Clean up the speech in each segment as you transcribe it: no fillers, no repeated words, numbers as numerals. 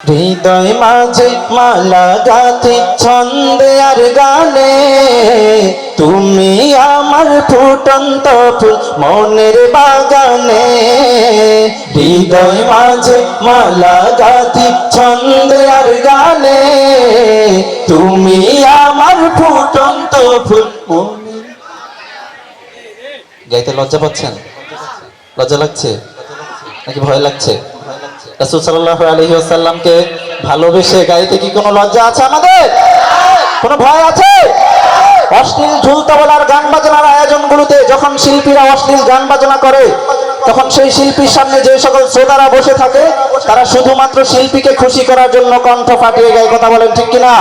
হৃদয় মাঝে মালা গাথি ছন্দে আর গানে, তুমি আমার ফুটন্ত ফুল মনের বাগানে। হৃদয় মাঝে মালা গাথি ছন্দে আর গানে, তুমি আমার ফুটন্ত ফুল। গাইতে লজ্জা পাচ্ছেন? লজ্জা লাগছে নাকি ভয় লাগছে? রাসূল সাল্লাল্লাহু আলাইহি ওয়াসাল্লামকে ভালোবেসে গাইতে কি কোনো লজ্জা আছে আমাদের? কোনো ভয় আছে? অশ্লীল ঝুল তবলার গান বাজনার আয়োজনগুলোতে যখন শিল্পীরা অশ্লীল গান বাজনা করে, তখন সেই শিল্পীর সামনে যে সকল শ্রোতারা বসে থাকে, তারা শুধুমাত্র শিল্পীকে খুশি করার জন্য কণ্ঠ ফাটিয়ে গায়। কথা বলেন ঠিক কিনা?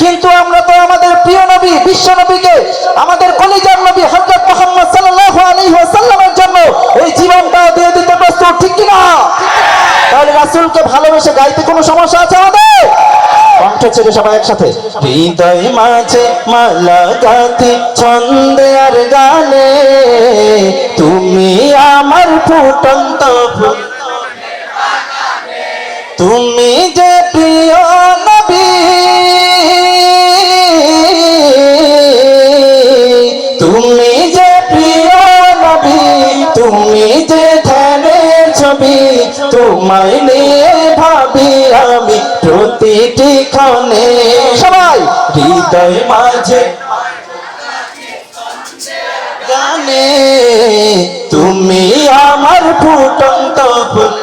কিন্তু আমরা তো আমাদের প্রিয় নবী, বিশ্ব নবীকে, আমাদের কলিজার নবী হযরত মুহাম্মদ সাল্লাল্লাহু আলাইহি ওয়াসাল্লামের জন্য এই জীবনটা দিয়ে দিতে প্রস্তুত, ঠিক কিনা? তাহলে রাসূলকে ভালোবেসে গাইতে কোনো সমস্যা আছে আমাদের? কণ্ঠ ছেড়ে সবাই একসাথে। হৃদয় মাঝে মালা গাথি ছন্দে আর গানে, তুমি আমার ফুটন্ত ফুল, তুমি যে প্রিয় নবী, তুমি যে প্রিয় নবী, তুমি যে ধ্যানের ছবি, তোমায় নিয়ে ভাবি আমি প্রতিটি ক্ষণে। সবাই হৃদয় মাঝে গানে, তুমি আমার ফুটন্ত ফুল।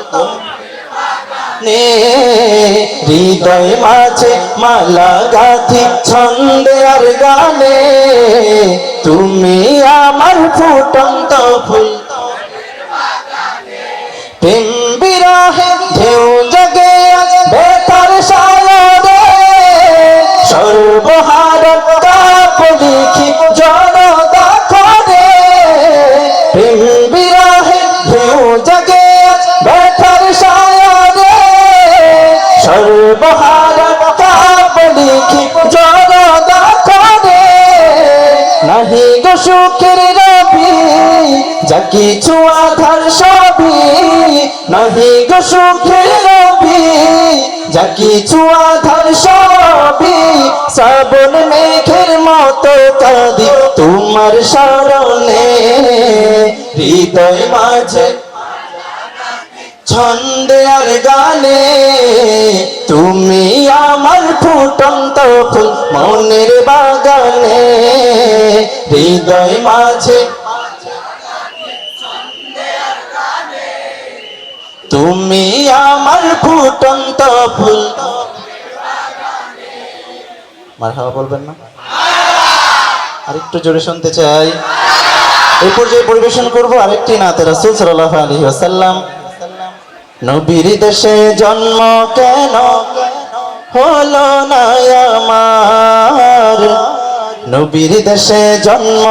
হৃদয় মাঝে মালা গাথি ছন্দে আর গানে, তুমি আমার ফুটন্ত ফুল। প্রেম বিরহে ঢেউ জাগে আজ বেতার সায়রে, সর্বহারা কাপ লিখি জনতা করে। প্রেম বিরহে ঢেউ জাগে আজ বেতার সায়রে, সর্বহারা কাপ লিখি জনতা করে। নাহি গো সুখের রবি যা কিছু আধার সবই, নাহি গো সুখের রবি যা কিছু আধার সবই। শ্রাবণ মেঘের মতো কাঁদি তোমার শরণে, হৃদয় মাঝে ছন্দে আর গানে, তুমি আমার ফুটন্ত ফুল মনের বাগানে। হৃদয় মাঝে তুমি আমার ফুটন্ত ফুল। মারহাবা বলবেন না? আরেকটু জোরে শুনতে চাই। এই পর্যায়ে পরিবেশন করবো আরেকটি নাতে রাসূল সাল্লাল্লাহু আলাইহি ওয়াসাল্লাম। নবীর দেশে জন্ম কেন হলো না আমার, নবীর দেশে জন্ম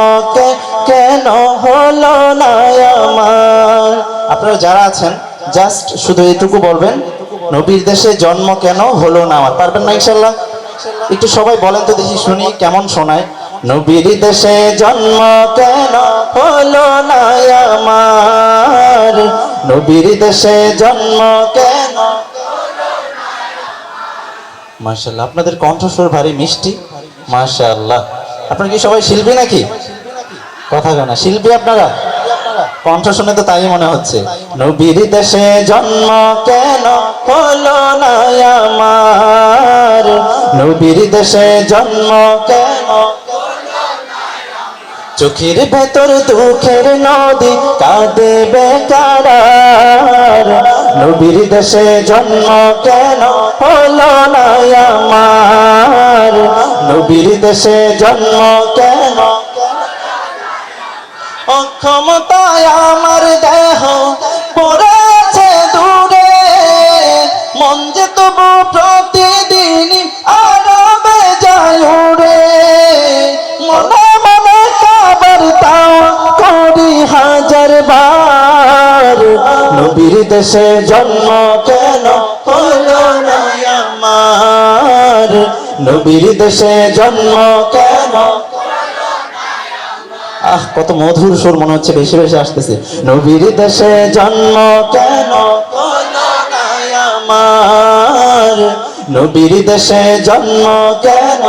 কেন হলো না আমার। আপনারা যারা আছেন জাস্ট শুধু এটুকু বলবেন, নবীর দেশে জন্ম কেন হলো না আমার। পারবেন না ইনশাআল্লাহ? একটু সবাই বলেন তো দেখি, শুনি কেমন শোনায়। নবীর দেশে জন্ম কেন হলো না আমার, নবীর দেশে জন্ম কেন। মাশাআল্লাহ, আপনাদের কণ্ঠস্বর ভারী মিষ্টি, মাশাআল্লাহ। আপনারা কি সবাই শিল্পী নাকি? কথা কেন শিল্পী আপনারা? কণ্ঠ শুনে তো তাই মনে হচ্ছে। নবীর দেশে জন্ম কেন হলো না আমার, নবীর দেশে জন্ম কেন। চোখের ভেতর দুঃখের নদী কাঁদে বেকার, নবীর দেশে জন্ম কেন হলো না আমার, নবীর দেশে জন্ম কেন। অক্ষমতায় আমার দেহ পড়েছে দূরে, মন যে তবু প্রতিদিন আরবে যায় উড়ে। মনে মনে কাবার তাও করি হাজার বার, নবীর দেশে জন্ম কেন হলো না আমার, নবীর দেশে জন্ম কেন। আহ, কত মধুর সুর, মনে হচ্ছে বেশি বেশি আসতেছে। নবীর দেশে জন্ম কেন হলো না আমার, নবীর দেশে জন্ম কেন